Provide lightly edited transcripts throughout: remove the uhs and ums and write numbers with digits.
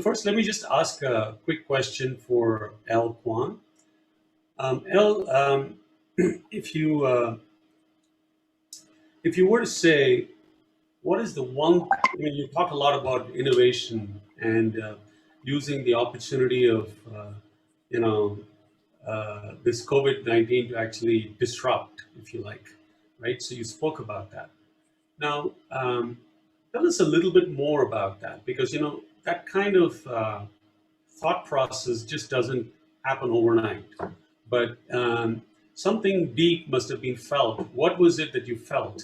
first, let me just ask a quick question for L. Kwan. L, if you if you were to say, what is the one? I mean, you talk a lot about innovation and using the opportunity of you know this COVID-19 to actually disrupt, if you like, right? So you spoke about that. Now, tell us a little bit more about that, because that kind of thought process just doesn't happen overnight. But something deep must have been felt. What was it that you felt,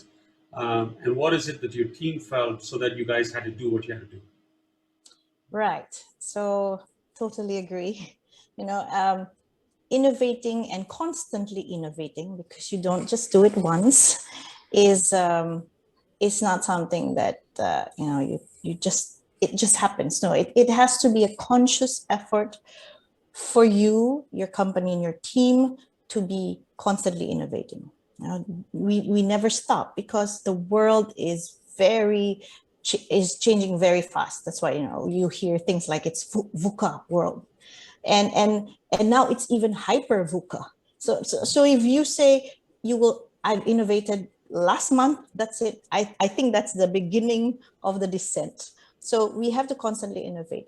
and what is it that your team felt, so that you guys had to do what you had to do? Right. So totally agree. Innovating and constantly innovating, because you don't just do it once, is not something that you just, it just happens. No, it has to be a conscious effort for you, your company, and your team to be constantly innovating. We never stop, because the world is changing very fast. That's why you hear things like it's VUCA world, and now it's even hyper VUCA. So if you say I've innovated last month, that's it. I think that's the beginning of the descent. So we have to constantly innovate.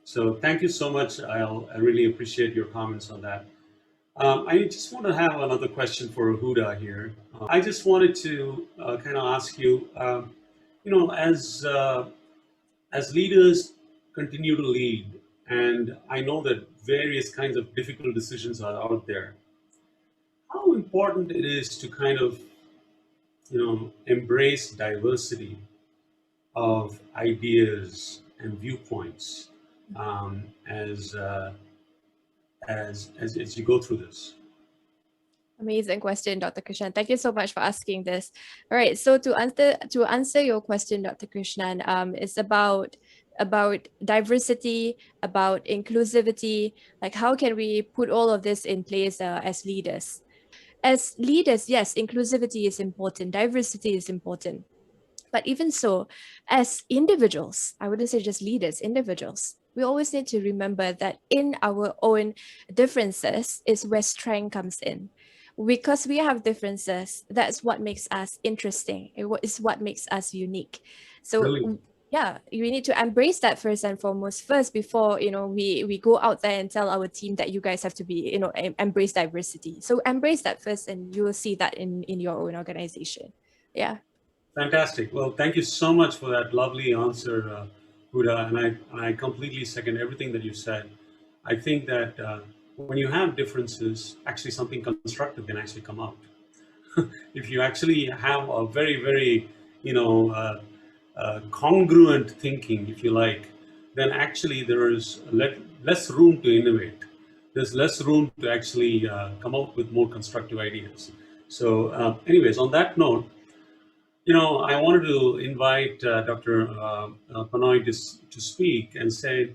So thank you so much. I really appreciate your comments on that. I just want to have another question for Huda here. I just wanted to kind of ask you, as leaders continue to lead, and I know that various kinds of difficult decisions are out there, how important it is to kind of, embrace diversity of ideas and viewpoints as you go through this. Amazing question, Dr. Krishnan. Thank you so much for asking this. All right, so to answer your question, Dr. Krishnan, it's about diversity, about inclusivity. Like, how can we put all of this in place as leaders? As leaders, yes, inclusivity is important, diversity is important. But even so, as individuals, I wouldn't say just leaders, individuals, we always need to remember that in our own differences is where strength comes in. Because we have differences, that's what makes us interesting. It is what makes us unique. So Brilliant. Yeah, we need to embrace that first and foremost, before we go out there and tell our team that you guys have to be embrace diversity. So embrace that first, and you will see that in your own organization. Yeah. Fantastic. Well, thank you so much for that lovely answer, Huda, and I completely second everything that you said. I think that when you have differences, actually something constructive can actually come out. If you actually have a very, very, congruent thinking, if you like, then actually there is less room to innovate. There's less room to actually come out with more constructive ideas. So anyways, on that note, I wanted to invite Dr. Panoy to speak and say,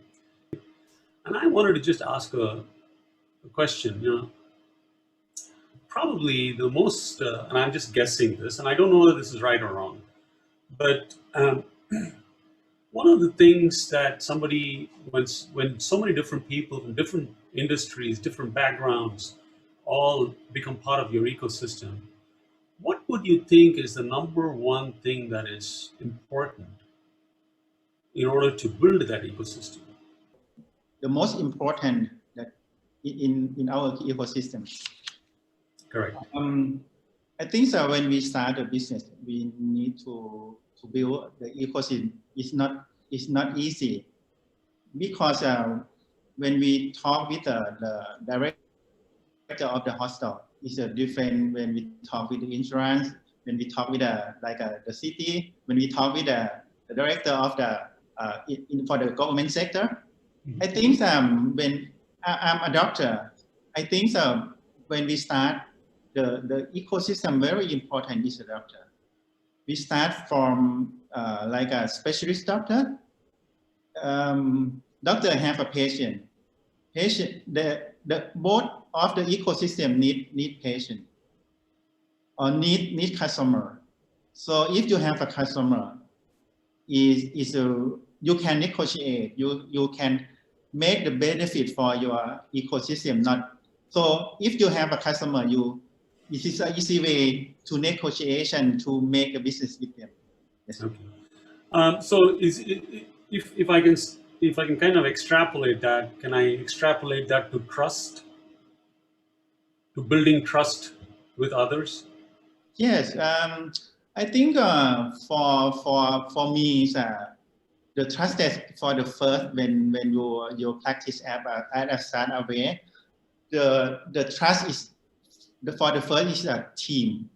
and I wanted to just ask a question, probably the most, and I'm just guessing this, and I don't know whether this is right or wrong, but one of the things that when so many different people from different industries, different backgrounds, all become part of your ecosystem, what would you think is the number one thing that is important in order to build that ecosystem? The most important that in our ecosystem. Correct. I think so. When we start a business, we need to build the ecosystem. It's not easy, because when we talk with the director of the hospital, it's different when we talk with the insurance, when we talk with the city, when we talk with the director of the for the government sector. Mm-hmm. I think when I'm a doctor, I think when we start the ecosystem, very important is a doctor. We start from like a specialist doctor. Doctor have a patient. The both of the ecosystem need patient or need customer. So if you have a customer, is you can negotiate, you can make the benefit for your ecosystem. Not so if you have a customer, it is an easy way to negotiation to make a business with them. Yes. Okay. So if I can kind of extrapolate that, can I extrapolate that to trust, to building trust with others? Yes, I think for me, the trust that for the first when you practice at a startup way, the trust is for the first is a team.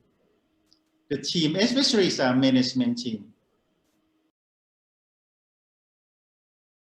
The team, especially is a management team.